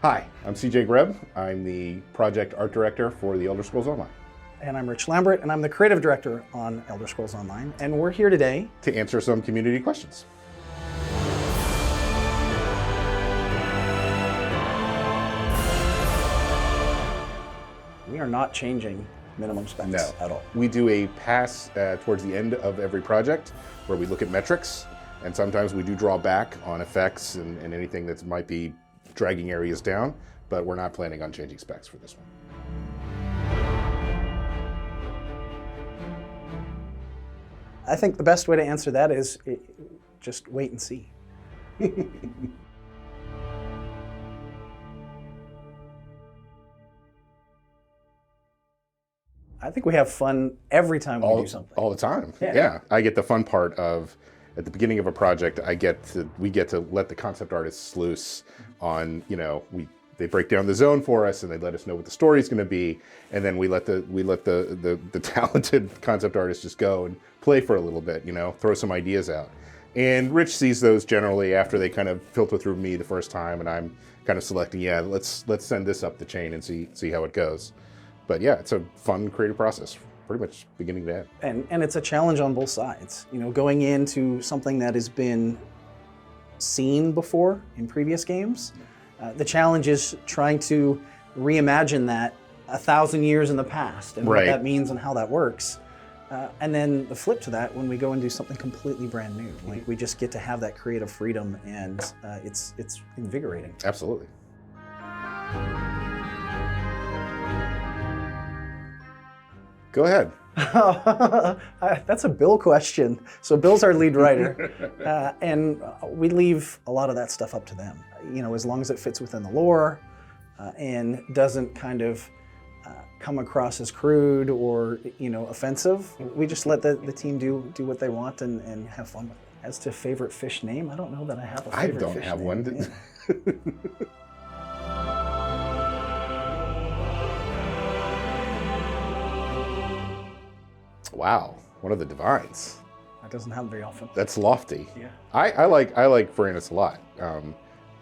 Hi, I'm CJ Grebb. I'm the project art director for the Elder Scrolls Online. And I'm Rich Lambert, and I'm the creative director on Elder Scrolls Online. And we're here today to answer some community questions. We are not changing minimum specs at all. We do a pass towards the end of every project where we look at metrics, and sometimes we do draw back on effects and anything that might be dragging areas down, but we're not planning on changing specs for this one. I think the best way to answer that is just wait and see. I think we have fun every time we do something. All the time. Yeah. I get the fun part of, at the beginning of a project, we get to let the concept artists loose on, they break down the zone for us and they let us know what the story's going to be, and then we let the talented concept artists just go and play for a little bit, throw some ideas out. And Rich sees those generally after they kind of filter through me the first time, and I'm kind of selecting, let's send this up the chain and see how it goes. But yeah, it's a fun creative process, pretty much beginning to end. And it's a challenge on both sides. Going into something that has been seen before in previous games, the challenge is trying to reimagine that 1,000 years in the past and what that means and how that works. And then the flip to that, when we go and do something completely brand new, like we just get to have that creative freedom, and it's invigorating. Absolutely. Go ahead. That's a Bill question. So Bill's our lead writer, and we leave a lot of that stuff up to them. As long as it fits within the lore and doesn't kind of come across as crude or offensive, we just let the team do what they want and have fun with it. As to favorite fish name, I don't know that I have a favorite fish name. I don't have one. Yeah. Wow, one of the divines. That doesn't happen very often. That's lofty. Yeah. I like Varanus a lot,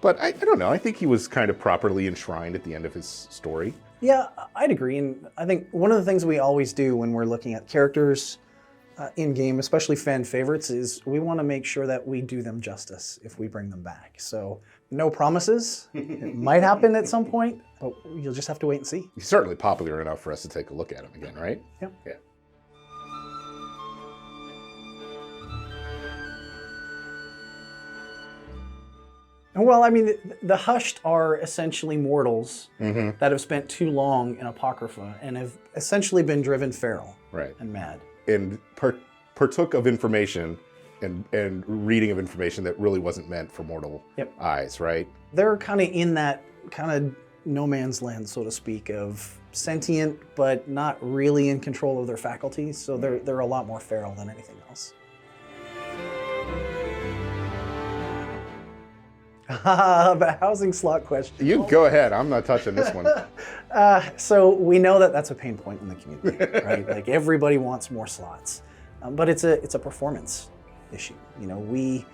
but I don't know. I think he was kind of properly enshrined at the end of his story. Yeah, I'd agree, and I think one of the things we always do when we're looking at characters in game, especially fan favorites, is we want to make sure that we do them justice if we bring them back. So no promises. It might happen at some point, but you'll just have to wait and see. He's certainly popular enough for us to take a look at him again, right? Yeah. Yeah. Well, I mean, the Hushed are essentially mortals that have spent too long in Apocrypha and have essentially been driven feral and mad. And partook of information and reading of information that really wasn't meant for mortal eyes, right? They're kind of in that kind of no man's land, so to speak, of sentient but not really in control of their faculties. So they're a lot more feral than anything else. The housing slot question. You go ahead. I'm not touching this one. So we know that that's a pain point in the community, right? Like everybody wants more slots, but it's a performance issue. We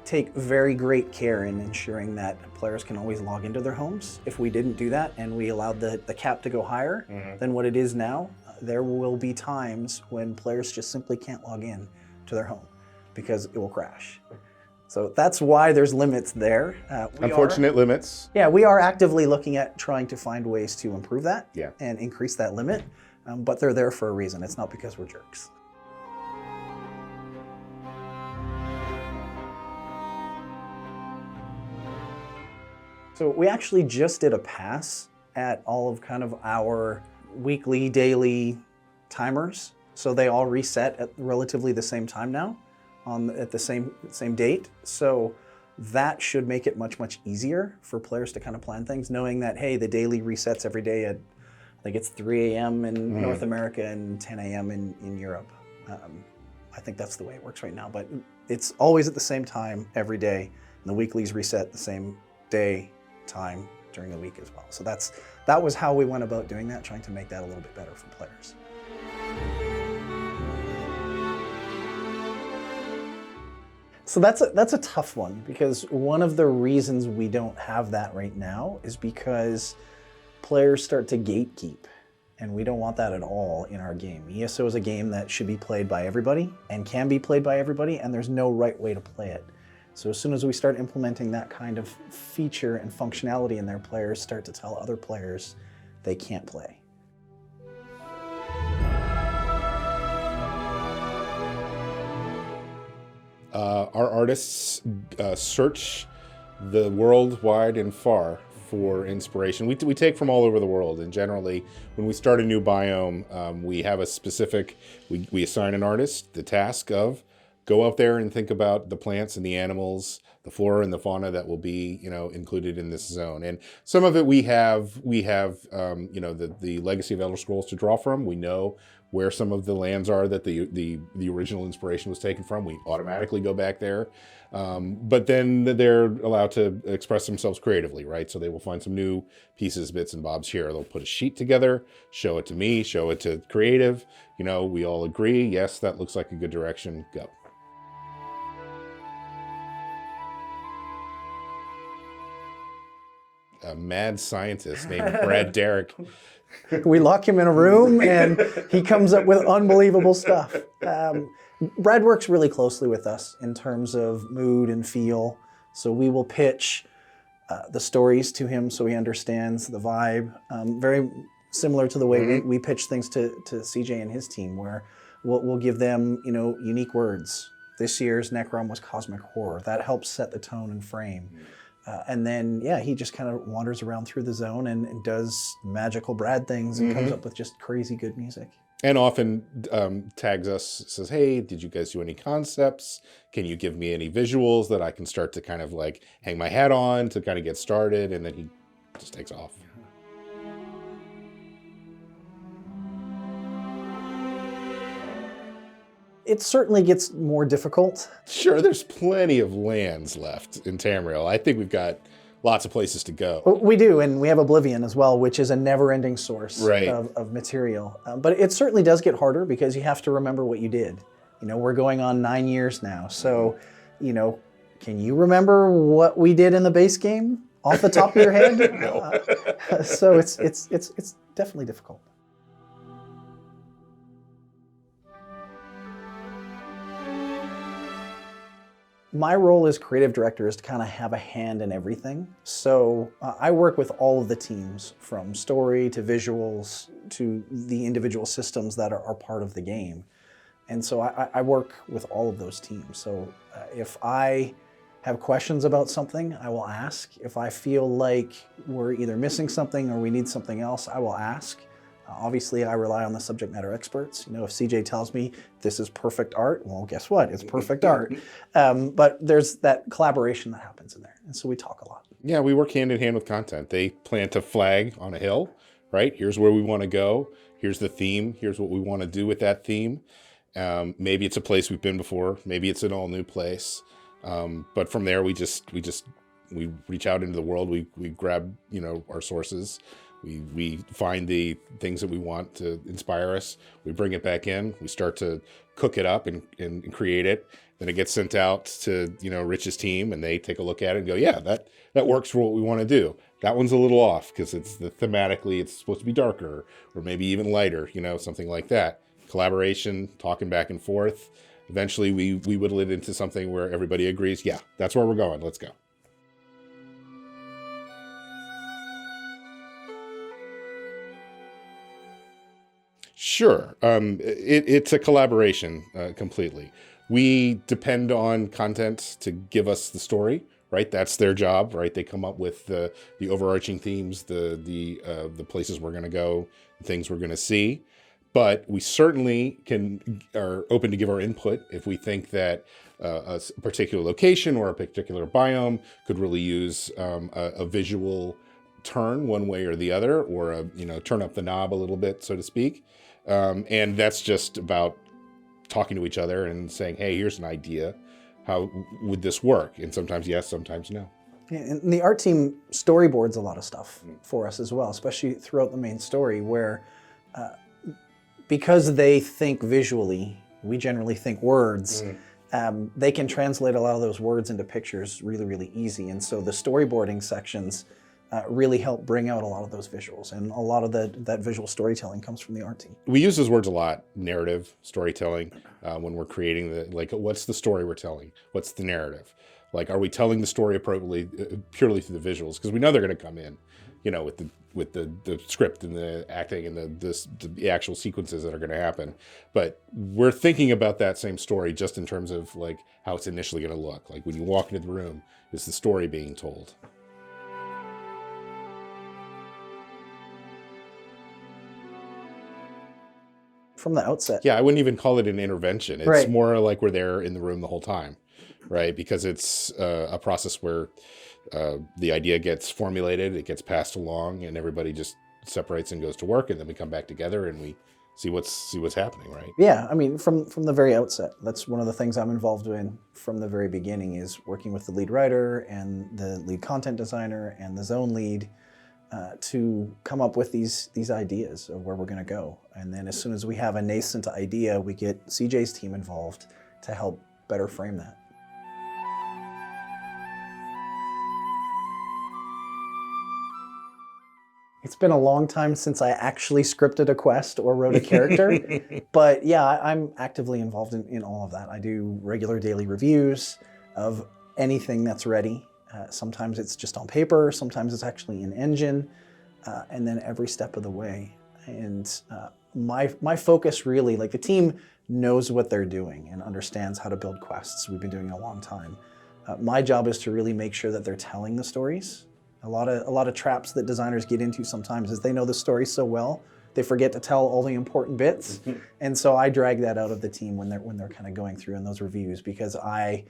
take very great care in ensuring that players can always log into their homes. If we didn't do that and we allowed the cap to go higher than what it is now, there will be times when players just simply can't log in to their home because it will crash. So that's why there's limits there. Unfortunate limits. Yeah, we are actively looking at trying to find ways to improve that and increase that limit, but they're there for a reason. It's not because we're jerks. So we actually just did a pass at all of kind of our weekly, daily timers. So they all reset at relatively the same time now. At the same date. So that should make it much, much easier for players to kind of plan things, knowing that, hey, the daily resets every day at, I think it's 3 a.m. in North America and 10 a.m. in Europe. I think that's the way it works right now, but it's always at the same time every day, and the weeklies reset the same day, time during the week as well. So that was how we went about doing that, trying to make that a little bit better for players. So that's a tough one, because one of the reasons we don't have that right now is because players start to gatekeep, and we don't want that at all in our game. ESO is a game that should be played by everybody and can be played by everybody, and there's no right way to play it. So as soon as we start implementing that kind of feature and functionality in there, players start to tell other players they can't play. Our artists search the world wide and far for inspiration. We take from all over the world, and generally when we start a new biome, we have a specific, we assign an artist the task of go out there and think about the plants and the animals, the flora and the fauna that will be, included in this zone. And some of it we have the legacy of Elder Scrolls to draw from. We know where some of the lands are that the original inspiration was taken from. We automatically go back there. But then they're allowed to express themselves creatively, right? So they will find some new pieces, bits and bobs here. They'll put a sheet together, show it to me, show it to creative. We all agree, yes, that looks like a good direction, go. A mad scientist named Brad Derrick. We lock him in a room and he comes up with unbelievable stuff. Brad works really closely with us in terms of mood and feel. So we will pitch the stories to him so he understands the vibe. Very similar to the way we pitch things to CJ and his team, where we'll give them unique words. This year's Necrom was cosmic horror. That helps set the tone and frame. And then, he just kind of wanders around through the zone and does magical Brad things and comes up with just crazy good music. And often tags us, says, hey, did you guys do any concepts? Can you give me any visuals that I can start to kind of like hang my hat on to kind of get started? And then he just takes off. It certainly gets more difficult. Sure, there's plenty of lands left in Tamriel. I think we've got lots of places to go. We do, and we have Oblivion as well, which is a never-ending source of material. But it certainly does get harder because you have to remember what you did. We're going on 9 years now, so, can you remember what we did in the base game off the top of your head? No. So it's definitely difficult. My role as creative director is to kind of have a hand in everything. So I work with all of the teams, from story to visuals to the individual systems that are part of the game. And so I work with all of those teams. So if I have questions about something, I will ask. If I feel like we're either missing something or we need something else, I will ask. Obviously, I rely on the subject matter experts. If CJ tells me this is perfect art, well, guess what? It's perfect art. But there's that collaboration that happens in there. And so we talk a lot. Yeah, we work hand in hand with content. They plant a flag on a hill, right? Here's where we want to go. Here's the theme. Here's what we want to do with that theme. Maybe it's a place we've been before. Maybe it's an all new place. But from there, we reach out into the world. We grab, our sources. We find the things that we want to inspire us. We bring it back in. We start to cook it up and create it. Then it gets sent out to, Rich's team, and they take a look at it and go, yeah, that works for what we want to do. That one's a little off because thematically it's supposed to be darker or maybe even lighter, something like that. Collaboration, talking back and forth. Eventually we whittle it into something where everybody agrees, yeah, that's where we're going. Let's go. Sure. It's a collaboration completely. We depend on content to give us the story, right? That's their job, right? They come up with the overarching themes, the places we're going to go, things we're going to see. But we certainly are open to give our input if we think that a particular location or a particular biome could really use a visual turn one way or the other, or turn up the knob a little bit, so to speak. And that's just about talking to each other and saying, hey, here's an idea. How would this work? And sometimes yes, sometimes no. Yeah, and the art team storyboards a lot of stuff for us as well, especially throughout the main story, where because they think visually, we generally think words. they can translate a lot of those words into pictures really, really easy. And so the storyboarding sections really help bring out a lot of those visuals. And a lot of that visual storytelling comes from the art team. We use those words a lot, narrative, storytelling, when we're creating what's the story we're telling? What's the narrative? Like, are we telling the story appropriately, purely through the visuals? Because we know they're going to come in, with the script and the acting and the actual sequences that are going to happen. But we're thinking about that same story just in terms of like how it's initially going to look. Like when you walk into the room, is the story being told? From the outset. Yeah, I wouldn't even call it an intervention. It's Right. more like we're there in the room the whole time, right? Because it's a process where the idea gets formulated, it gets passed along, and everybody just separates and goes to work, and then we come back together and we see what's happening, right? Yeah, I mean, from the very outset, that's one of the things I'm involved in from the very beginning is working with the lead writer and the lead content designer and the zone lead to come up with these ideas of where we're going to go. And then as soon as we have a nascent idea, we get CJ's team involved to help better frame that. It's been a long time since I actually scripted a quest or wrote a character, but yeah, I'm actively involved in all of that. I do regular daily reviews of anything that's ready. Sometimes it's just on paper, sometimes it's actually in engine, and then every step of the way. And my focus really, like the team knows what they're doing and understands how to build quests. We've been doing it a long time. My job is to really make sure that they're telling the stories. A lot of traps that designers get into sometimes is they know the story so well, they forget to tell all the important bits. And so I drag that out of the team when they're kind of going through in those reviews, because I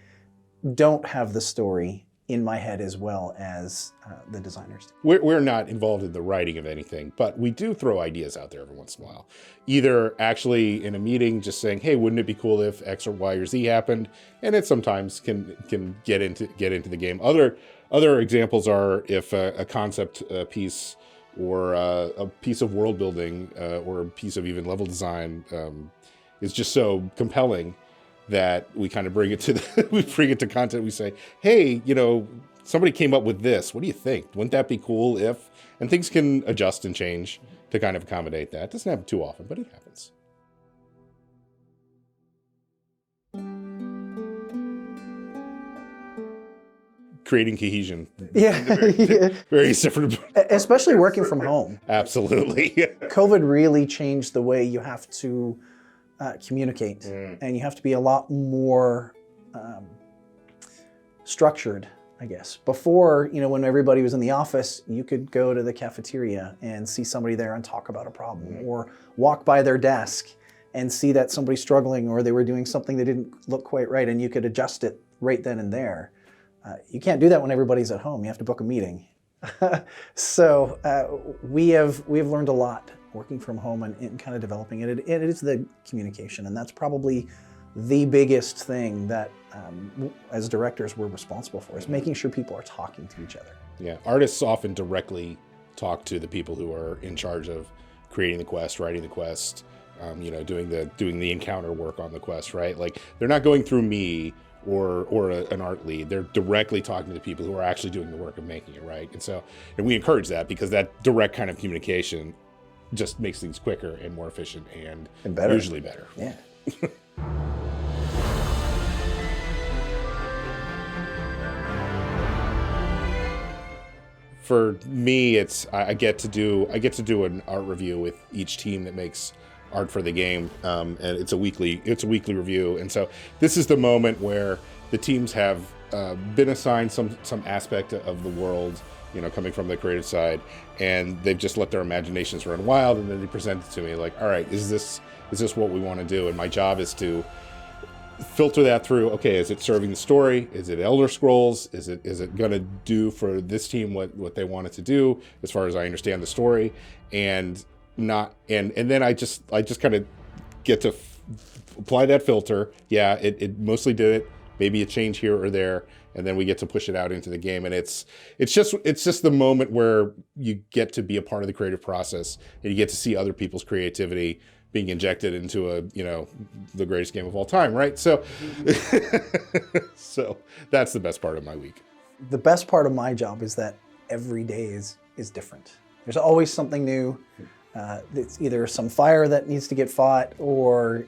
don't have the story in my head as well as the designers do. We're not involved in the writing of anything, but we do throw ideas out there every once in a while. Either actually in a meeting just saying, hey, wouldn't it be cool if X or Y or Z happened? And it sometimes can get into the game. Other examples are if a concept piece or a piece of world building or a piece of even level design is just so compelling that we kind of bring it to content. We say, hey, somebody came up with this. What do you think? Wouldn't that be cool if? And things can adjust and change to kind of accommodate that. It doesn't happen too often, but it happens. Creating cohesion. Yeah. Very different. Especially working from home. Absolutely. COVID really changed the way you have to communicate, and you have to be a lot more structured, I guess. Before, when everybody was in the office, you could go to the cafeteria and see somebody there and talk about a problem, or walk by their desk and see that somebody's struggling or they were doing something that didn't look quite right, and you could adjust it right then and there. You can't do that when everybody's at home. You have to book a meeting. So we have learned a lot working from home and kind of developing it. It is the communication, and that's probably the biggest thing that as directors we're responsible for, is making sure people are talking to each other. Yeah, artists often directly talk to the people who are in charge of creating the quest, writing the quest, doing the encounter work on the quest, right? Like, they're not going through me or an art lead. They're directly talking to the people who are actually doing the work of making it, right? And we encourage that, because that direct kind of communication just makes things quicker and more efficient and better. Usually better. Yeah. For me, I get to do an art review with each team that makes art for the game, and it's a weekly review. And so this is the moment where the teams have been assigned some aspect of the world, coming from the creative side, and they've just let their imaginations run wild, and then they present it to me like, all right, is this what we want to do? And my job is to filter that through. Okay, is it serving the story? Is it Elder Scrolls? Is it gonna do for this team what they want it to do, as far as I understand the story? And then I just kind of get to apply that filter. Yeah, it mostly did it. Maybe a change here or there, and then we get to push it out into the game. And it's just the moment where you get to be a part of the creative process, and you get to see other people's creativity being injected into the greatest game of all time, right? So, so that's the best part of my week. The best part of my job is that every day is different. There's always something new. It's either some fire that needs to get fought, or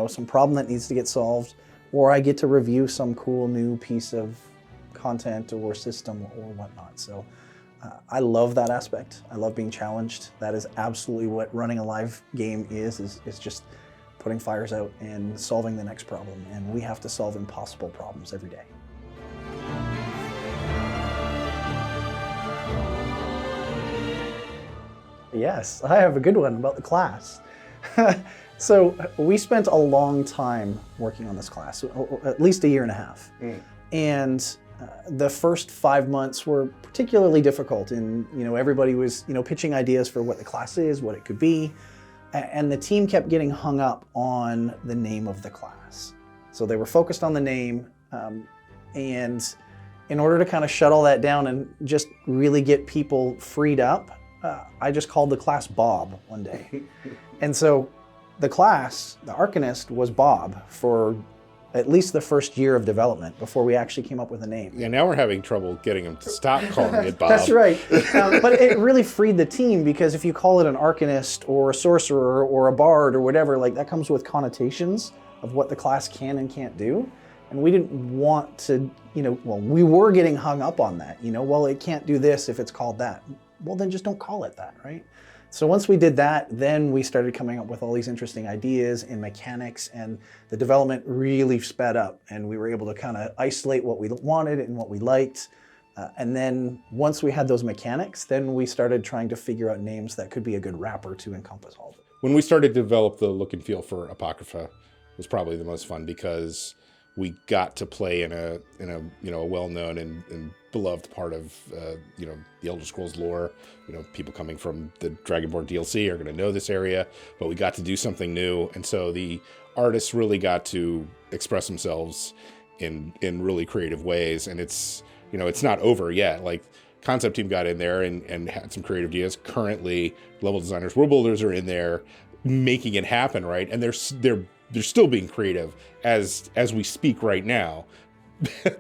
some problem that needs to get solved, or I get to review some cool new piece of content or system or whatnot. So I love that aspect. I love being challenged. That is absolutely what running a live game is just putting fires out and solving the next problem. And we have to solve impossible problems every day. Yes, I have a good one about the class. So we spent a long time working on this class, at least a year and a half. And the first 5 months were particularly difficult, and everybody was pitching ideas for what the class is, what it could be, and the team kept getting hung up on the name of the class. So they were focused on the name, and in order to kind of shut all that down and just really get people freed up, I just called the class Bob one day. And so the class, the Arcanist, was Bob for at least the first year of development before we actually came up with a name. Yeah, now we're having trouble getting them to stop calling it Bob. That's right. But it really freed the team, because if you call it an Arcanist or a Sorcerer or a Bard or whatever, like that comes with connotations of what the class can and can't do. And we didn't want to, we were getting hung up on that. Well, it can't do this if it's called that. Well, then just don't call it that, right? So once we did that, then we started coming up with all these interesting ideas and mechanics, and the development really sped up, and we were able to kind of isolate what we wanted and what we liked. And then once we had those mechanics, then we started trying to figure out names that could be a good wrapper to encompass all of it. When we started to develop the look and feel for Apocrypha, it was probably the most fun, because we got to play in a well-known and beloved part of the Elder Scrolls lore. People coming from the Dragonborn DLC are going to know this area, but we got to do something new, and so the artists really got to express themselves in really creative ways. And it's not over yet. Like, concept team got in there and had some creative ideas. Currently, level designers, world builders are in there making it happen, right? And they're still being creative as we speak right now.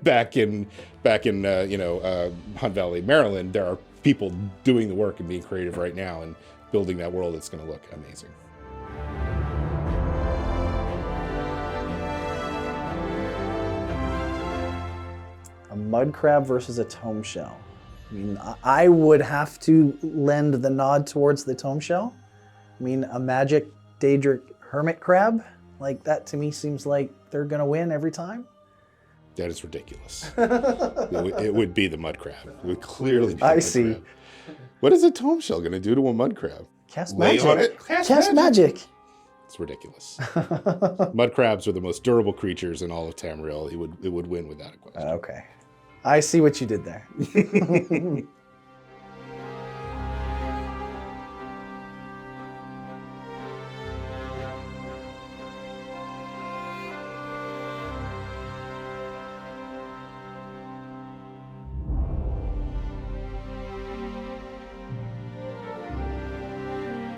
back in Hunt Valley, Maryland, there are people doing the work and being creative right now and building that world that's going to look amazing. A mud crab versus a tome shell. I mean, I would have to lend the nod towards the tome shell. I mean, a magic Daedric hermit crab, like that to me seems like they're gonna win every time. That is ridiculous. It would be the mud crab. It would clearly be the I mud see. crab. What is a tome shell going to do to a mud crab? Cast Lay magic. on it? Cast magic. It's ridiculous. Mud crabs are the most durable creatures in all of Tamriel. It would win without a question. Okay. I see what you did there.